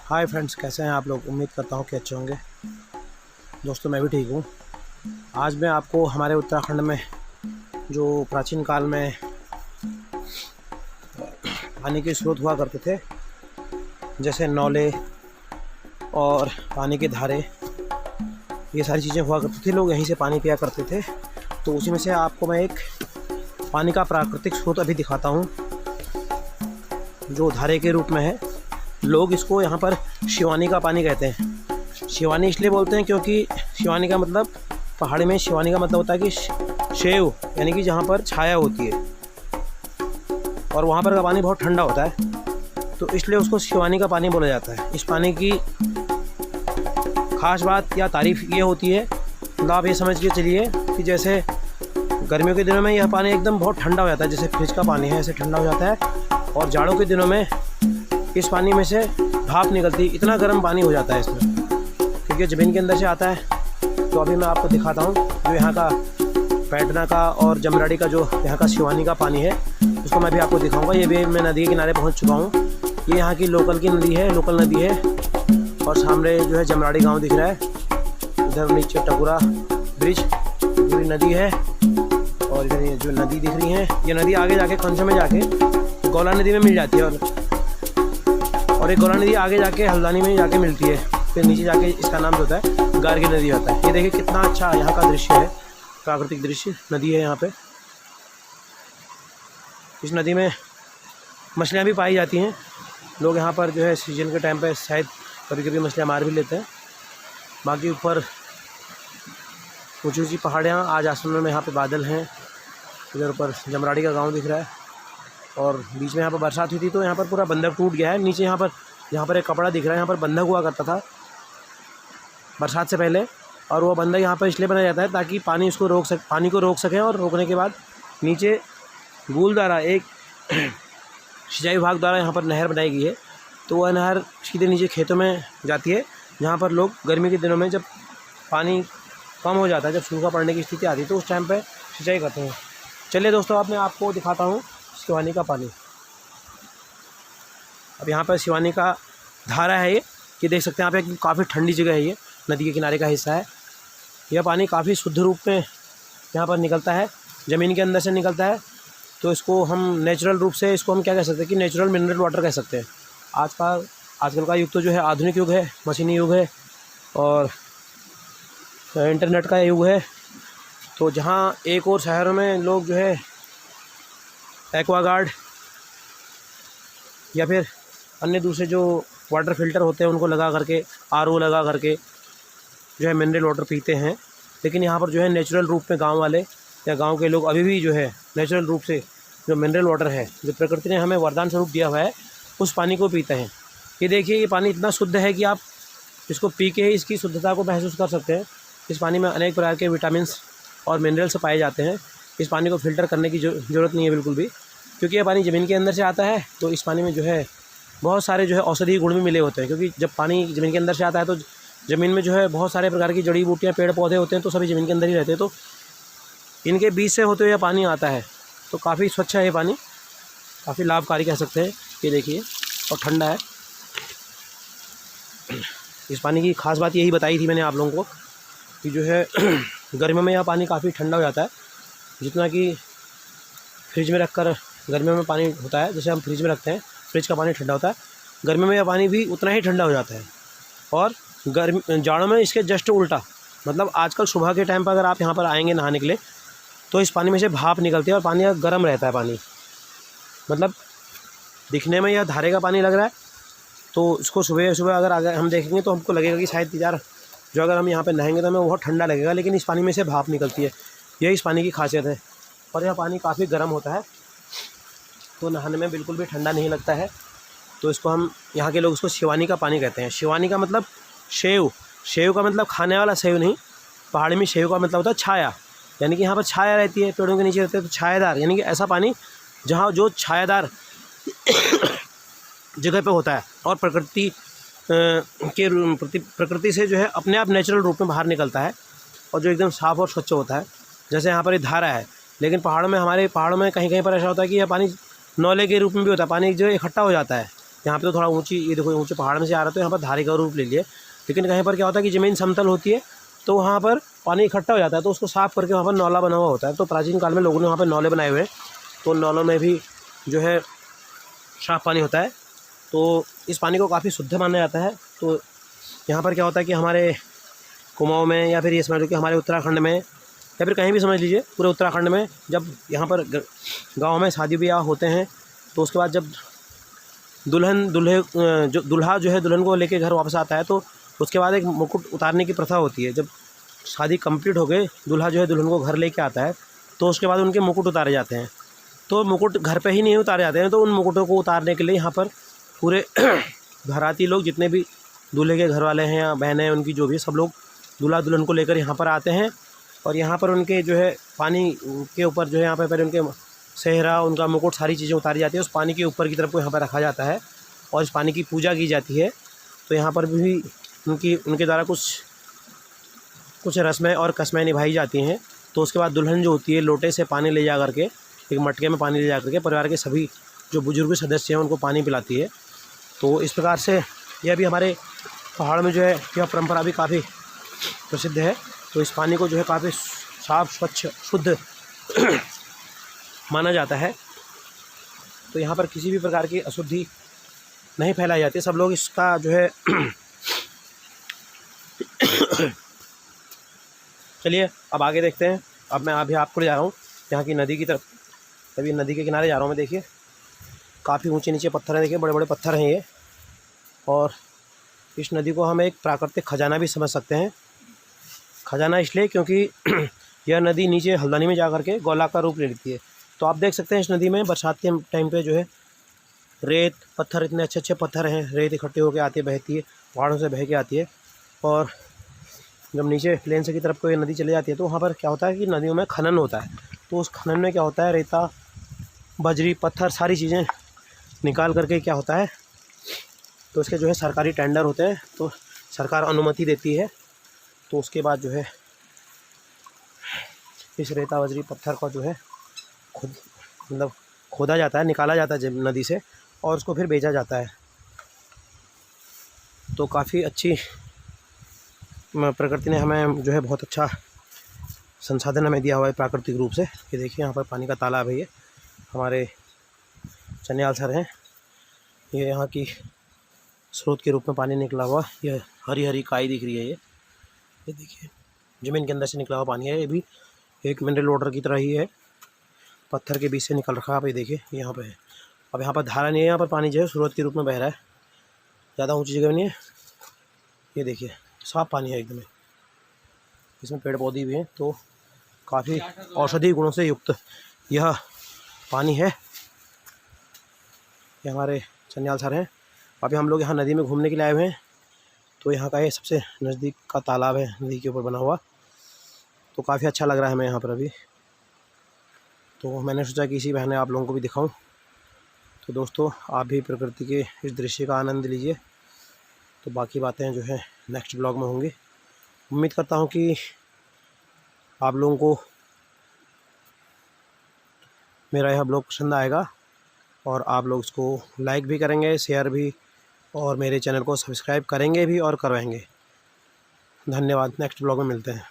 Hi friends, कैसे हैं आप लोग। उम्मीद करता हूँ कि अच्छे होंगे। दोस्तों, मैं भी ठीक हूँ। आज मैं आपको हमारे उत्तराखंड में जो प्राचीन काल में पानी के स्रोत हुआ करते थे, जैसे नौले और पानी के धारे, ये सारी चीज़ें हुआ करती थी। लोग यहीं से पानी पिया करते थे। तो उसी में से आपको मैं एक पानी का प्राकृतिक स्रोत अभी दिखाता हूँ, जो धारे के रूप में है। लोग इसको यहाँ पर शिवानी का पानी कहते हैं। शिवानी इसलिए बोलते हैं क्योंकि शिवानी का मतलब, पहाड़ी में शिवानी का मतलब होता है कि शेव, यानी कि जहाँ पर छाया होती है, और वहाँ पर का पानी बहुत ठंडा होता है, तो इसलिए उसको शिवानी का पानी बोला जाता है। इस पानी की ख़ास बात या तारीफ़ ये होती है, मतलब आप ये समझ के चलिए कि जैसे गर्मियों के दिनों में यह पानी एकदम बहुत ठंडा हो जाता है, जैसे फ्रिज का पानी है ऐसे ठंडा हो जाता है। और जाड़ों के दिनों में इस पानी में से भाप निकलती है, इतना गर्म पानी हो जाता है इसमें, क्योंकि ज़मीन के अंदर से आता है। तो अभी मैं आपको दिखाता हूँ जो यहाँ का पैटना का और जमराड़ी का जो यहाँ का शिवानी का पानी है, उसको मैं भी आपको दिखाऊंगा। ये भी मैं नदी के किनारे पहुँच चुका हूँ। ये यहाँ की लोकल की नदी है, लोकल नदी है। और सामने जो है जमराड़ी गाँव दिख रहा है, इधर नीचे टकुरा ब्रिज पूरी नदी है। और इधर ये जो नदी दिख रही है, ये नदी आगे जाके कंचो में जाके गौला नदी में मिल जाती है, और एक गौला नदी आगे जाके हल्द्वानी में जाके मिलती है। फिर नीचे जाके इसका नाम जो होता है गार्गी नदी होता है। ये देखिए कितना अच्छा यहाँ का दृश्य है, प्राकृतिक दृश्य। नदी है यहाँ पे, इस नदी में मछलियाँ भी पाई जाती हैं। लोग यहाँ पर जो है सीजन के टाइम पे शायद कभी कभी मछलियाँ मार भी लेते हैं। बाकी ऊपर ऊँची ऊँची पहाड़ियाँ, आज आसमान में यहाँ पे बादल हैं। इधर ऊपर जमराड़ी का गाँव दिख रहा है, और बीच में यहाँ पर बरसात हुई थी तो यहाँ पर पूरा बंधक टूट गया है। नीचे यहाँ पर एक कपड़ा दिख रहा है, यहाँ पर बंधक हुआ करता था बरसात से पहले, और वो बंधक यहाँ पर इसलिए बनाया जाता है ताकि पानी को रोक सकें। और रोकने के बाद नीचे गूल द्वारा, एक सिंचाई विभाग द्वारा यहाँ पर नहर बनाई गई है। तो वह नहर सीधे नीचे खेतों में जाती है, जहाँ पर लोग गर्मी के दिनों में जब पानी कम हो जाता है, जब सूखा पड़ने की स्थिति आती है, तो उस टाइम पर सिंचाई करते हैं। चलिए दोस्तों, अब मैं आपको दिखाता हूँ शिवानी का पानी। अब यहाँ पर शिवानी का धारा है, ये देख सकते हैं आप। एक काफ़ी ठंडी जगह है, ये नदी के किनारे का हिस्सा है। यह पानी काफ़ी शुद्ध रूप में यहाँ पर निकलता है, ज़मीन के अंदर से निकलता है। तो इसको हम नेचुरल रूप से, इसको हम क्या कह सकते हैं कि नेचुरल मिनरल वाटर कह सकते हैं। आजकल का युग तो जो है आधुनिक युग है, मशीनी युग है, और इंटरनेट का युग है। तो जहाँ एक और शहरों में लोग जो है एक्वागार्ड या फिर अन्य दूसरे जो वाटर फ़िल्टर होते हैं उनको लगा करके, आरओ लगा करके जो है मिनरल वाटर पीते हैं। लेकिन यहाँ पर जो है नेचुरल रूप में गांव वाले या गांव के लोग अभी भी जो है नेचुरल रूप से जो मिनरल वाटर है, जो प्रकृति ने हमें वरदान स्वरूप दिया हुआ है, उस पानी को पीते हैं। ये देखिए, ये पानी इतना शुद्ध है कि आप इसको पी के ही इसकी शुद्धता को महसूस कर सकते हैं। इस पानी में अनेक प्रकार के विटामिन्स और मिनरल्स पाए जाते हैं। इस पानी को फ़िल्टर करने की ज़रूरत नहीं है बिल्कुल भी, क्योंकि यह पानी ज़मीन के अंदर से आता है। तो इस पानी में जो है बहुत सारे जो है औषधीय गुण भी मिले होते हैं, क्योंकि जब पानी ज़मीन के अंदर से आता है तो ज़मीन में जो है बहुत सारे प्रकार की जड़ी बूटियाँ, पेड़ पौधे होते हैं, तो सभी ज़मीन के अंदर ही रहते हैं। तो इनके बीच से होते हुए पानी आता है, तो काफ़ी स्वच्छ है ये पानी, काफ़ी लाभकारी कह सकते हैं। ये देखिए, और ठंडा है। इस पानी की ख़ास बात यही बताई थी मैंने आप लोगों को कि जो है गर्मियों में यह पानी काफ़ी ठंडा हो जाता है। जितना कि फ्रिज में रखकर गर्मियों में पानी होता है, जैसे हम फ्रिज में रखते हैं, फ्रिज का पानी ठंडा होता है, गर्मियों में यह पानी भी उतना ही ठंडा हो जाता है। और जाड़ों में इसके जस्ट उल्टा, मतलब आजकल सुबह के टाइम पर अगर आप यहाँ पर आएंगे नहाने के लिए, तो इस पानी में से भाप निकलती है और पानी गर्म रहता है। पानी मतलब दिखने में यह धारे का पानी लग रहा है, तो इसको सुबह सुबह अगर हम देखेंगे तो हमको लगेगा कि शायद यार जो अगर हम यहाँ पे नहाएंगे तो हमें बहुत ठंडा लगेगा, लेकिन इस पानी में से भाप निकलती है। यही इस पानी की खासियत है। और यह पानी काफ़ी गर्म होता है, तो नहाने में बिल्कुल भी ठंडा नहीं लगता है। तो इसको हम, यहाँ के लोग इसको शिवानी का पानी कहते हैं। शिवानी का मतलब शेव, शेव का मतलब खाने वाला शेव नहीं। पहाड़ी में शेव का मतलब होता है छाया, यानी कि यहाँ पर छाया रहती है, पेड़ों के नीचे रहते हैं, तो छायादार, यानी कि ऐसा पानी जहाँ जो छायादार जगह पे होता है और प्रकृति से जो है अपने आप नेचुरल रूप में बाहर निकलता है, और जो एकदम साफ़ और स्वच्छ होता है। जैसे यहाँ पर ये धारा है, लेकिन हमारे पहाड़ों में कहीं कहीं पर ऐसा होता है कि यह पानी नौले के रूप में भी होता है। पानी जो इकट्ठा हो जाता है, यहाँ पे तो थोड़ा ऊंची, ये देखो ऊंचे पहाड़ में से आ रहा है तो यहाँ पर धारे का रूप ले लिए। लेकिन कहीं पर क्या होता है कि ज़मीन समतल होती है तो वहाँ पर पानी इकट्ठा हो जाता है, तो उसको साफ़ करके वहाँ पर नौला बना हुआ होता है। तो प्राचीन काल में लोगों ने वहाँ पर नौले बनाए हुए हैं, तो नौलों में भी जो है साफ़ पानी होता है। तो इस पानी को काफ़ी शुद्ध माना जाता है। तो यहाँ पर क्या होता है कि हमारे कुमाऊँ में या फिर ये समझ लो कि हमारे उत्तराखंड में या फिर कहीं भी समझ लीजिए पूरे उत्तराखंड में, जब यहाँ पर गाँव में शादी ब्याह होते हैं तो उसके बाद जब दूल्हा जो है दुल्हन को लेके घर वापस आता है तो उसके बाद एक मुकुट उतारने की प्रथा होती है। जब शादी कंप्लीट हो गई, दूल्हा जो है दुल्हन को घर लेके आता है तो उसके बाद उनके मुकुट उतारे जाते हैं। तो मुकुट घर पे ही नहीं उतारे जाते हैं, तो उन मुकुटों को उतारने के लिए यहाँ पर पूरे घराती लोग, जितने भी दूल्हे के घर वाले हैं या बहनें उनकी जो भी, सब लोग दूल्हा दुल्हन को लेकर यहाँ पर आते हैं। और यहाँ पर उनके जो है पानी के ऊपर जो है यहाँ पर पहले उनके सेहरा, उनका मुकुट, सारी चीज़ें उतारी जाती है। उस पानी के ऊपर की तरफ को यहाँ पर रखा जाता है और इस पानी की पूजा की जाती है। तो यहाँ पर भी उनके द्वारा कुछ रस्में और कस्में निभाई जाती हैं। तो उसके बाद दुल्हन जो होती है लोटे से पानी ले जा करके, एक मटके में पानी ले जा करके परिवार के सभी जो बुजुर्ग सदस्य हैं उनको पानी पिलाती है। तो इस प्रकार से यह भी हमारे पहाड़ में जो है यह परंपरा भी काफ़ी प्रसिद्ध है। तो इस पानी को जो है काफ़ी साफ़, स्वच्छ, शुद्ध माना जाता है। तो यहाँ पर किसी भी प्रकार की अशुद्धि नहीं फैलाई जाती, सब लोग इसका जो है चलिए अब आगे देखते हैं। अब मैं अभी आपको ले जा रहा हूँ यहाँ की नदी की तरफ। अभी नदी के किनारे जा रहा हूँ मैं। देखिए काफ़ी ऊंचे नीचे पत्थर हैं, देखिए बड़े बड़े पत्थर हैं ये। और इस नदी को हम एक प्राकृतिक खजाना भी समझ सकते हैं। खजाना इसलिए क्योंकि यह नदी नीचे हल्द्वानी में जा कर के गोलाकार रूप ले लेती है। तो आप देख सकते हैं इस नदी में बरसात के टाइम पे जो है रेत पत्थर, इतने अच्छे अच्छे पत्थर हैं, रेत इकट्ठे होकर आती है, बहती है, पहाड़ों से बह के आती है। और जब नीचे प्लेन से की तरफ को ये नदी चली जाती है तो वहाँ पर क्या होता है कि नदियों में खनन होता है। तो उस खनन में क्या होता है, रेता, बजरी, पत्थर, सारी चीज़ें निकाल करके क्या होता है, तो इसके जो है सरकारी टेंडर होते हैं, तो सरकार अनुमति देती है। तो उसके बाद जो है इस रेता, बजरी, पत्थर को जो है मतलब खोदा जाता है, निकाला जाता है नदी से, और उसको फिर बेचा जाता है। तो काफ़ी अच्छी प्रकृति ने हमें जो है बहुत अच्छा संसाधन हमें दिया हुआ है प्राकृतिक रूप से। ये देखिए यहाँ पर पानी का तालाब है, ये हमारे चनियाल सर हैं, ये यहाँ की स्रोत के रूप में पानी निकला हुआ। ये हरी हरी काई दिख रही है, ये देखिए ज़मीन के अंदर से निकला हुआ पानी है। ये भी एक मिनरल वाटर की तरह ही है, पत्थर के बीच से निकल रखा है। आप ये देखिए यहाँ पे है। अब यहाँ पर धारा नहीं है, यहाँ पर पानी जो है स्रोत के रूप में बह रहा है, ज़्यादा ऊंची जगह नहीं है। ये देखिए साफ़ पानी है एकदम, इसमें पेड़ पौधे भी हैं। तो काफ़ी औषधि गुणों से युक्त यह पानी है। ये हमारे चनियाल सर हैं। अभी हम लोग यहाँ नदी में घूमने के लिए आए हुए हैं। तो यहाँ का ये सबसे नज़दीक का तालाब है, नदी के ऊपर बना हुआ। तो काफ़ी अच्छा लग रहा है हमें यहाँ पर अभी। तो मैंने सोचा कि इसी बहाने आप लोगों को भी दिखाऊं। तो दोस्तों आप भी प्रकृति के इस दृश्य का आनंद लीजिए। तो बाकी बातें जो है नेक्स्ट ब्लॉग में होंगी। उम्मीद करता हूं कि आप लोगों को मेरा यह ब्लॉग पसंद आएगा और आप लोग इसको लाइक भी करेंगे, शेयर भी, और मेरे चैनल को सब्सक्राइब करेंगे भी और करवाएंगे। धन्यवाद। नेक्स्ट ब्लॉग में मिलते हैं।